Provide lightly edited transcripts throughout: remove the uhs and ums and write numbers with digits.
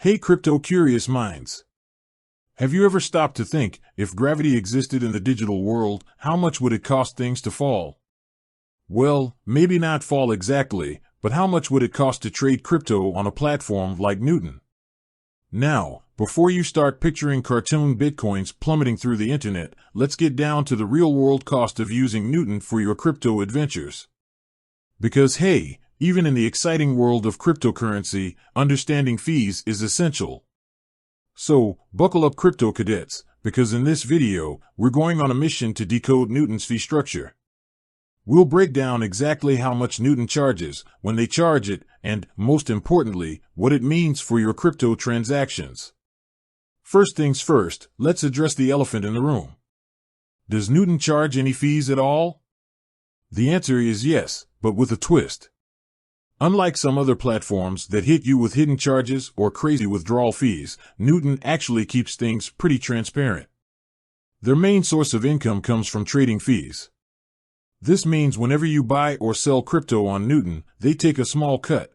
Hey crypto curious minds. Have you ever stopped to think, if gravity existed in the digital world, how much would it cost things to fall? Well, maybe not fall exactly, but how much would it cost to trade crypto on a platform like Newton? Now, before you start picturing cartoon bitcoins plummeting through the internet, let's get down to the real-world cost of using Newton for your crypto adventures. Because hey, even in the exciting world of cryptocurrency, understanding fees is essential. So, buckle up crypto cadets, because in this video, we're going on a mission to decode Newton's fee structure. We'll break down exactly how much Newton charges, when they charge it, and, most importantly, what it means for your crypto transactions. First things first, let's address the elephant in the room. Does Newton charge any fees at all? The answer is yes, but with a twist. Unlike some other platforms that hit you with hidden charges or crazy withdrawal fees, Newton actually keeps things pretty transparent. Their main source of income comes from trading fees. This means whenever you buy or sell crypto on Newton, they take a small cut.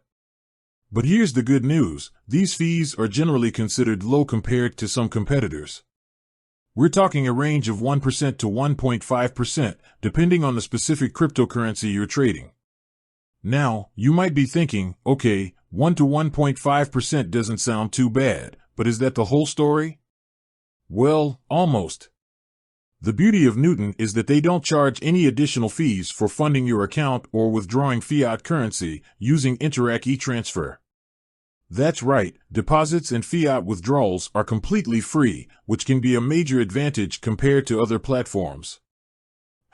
But here's the good news, these fees are generally considered low compared to some competitors. We're talking a range of 1% to 1.5%, depending on the specific cryptocurrency you're trading. Now, you might be thinking, okay, 1 to 1.5% doesn't sound too bad, but is that the whole story? Well, almost. The beauty of Newton is that they don't charge any additional fees for funding your account or withdrawing fiat currency using Interac e-transfer. That's right, deposits and fiat withdrawals are completely free, which can be a major advantage compared to other platforms.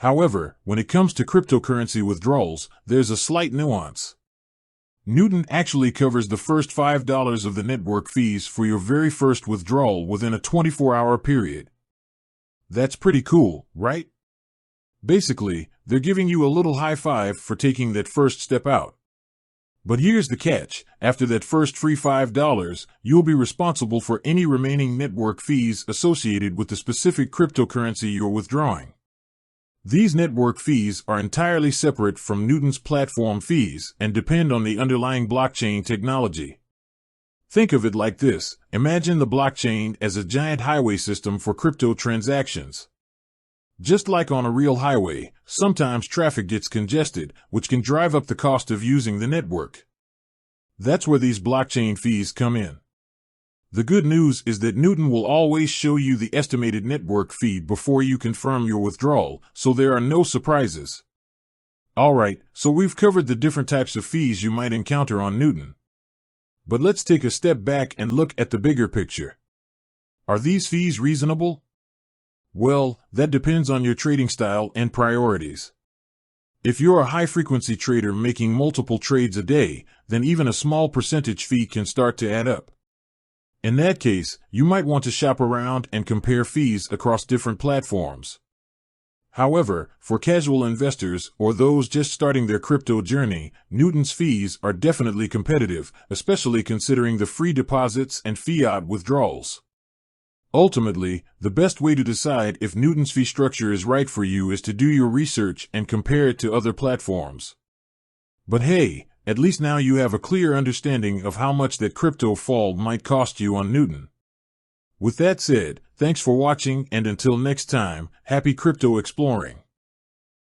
However, when it comes to cryptocurrency withdrawals, there's a slight nuance. Newton actually covers the first $5 of the network fees for your very first withdrawal within a 24-hour period. That's pretty cool, right? Basically, they're giving you a little high five for taking that first step out. But here's the catch, after that first free $5, you'll be responsible for any remaining network fees associated with the specific cryptocurrency you're withdrawing. These network fees are entirely separate from Newton's platform fees and depend on the underlying blockchain technology. Think of it like this, imagine the blockchain as a giant highway system for crypto transactions. Just like on a real highway, sometimes traffic gets congested, which can drive up the cost of using the network. That's where these blockchain fees come in. The good news is that Newton will always show you the estimated network fee before you confirm your withdrawal, so there are no surprises. Alright, so we've covered the different types of fees you might encounter on Newton. But let's take a step back and look at the bigger picture. Are these fees reasonable? Well, that depends on your trading style and priorities. If you're a high-frequency trader making multiple trades a day, then even a small percentage fee can start to add up. In that case, you might want to shop around and compare fees across different platforms. However, for casual investors or those just starting their crypto journey, Newton's fees are definitely competitive, especially considering the free deposits and fiat withdrawals. Ultimately, the best way to decide if Newton's fee structure is right for you is to do your research and compare it to other platforms. But hey, at least now you have a clear understanding of how much that crypto fall might cost you on Newton. With that said, thanks for watching and until next time, happy crypto exploring.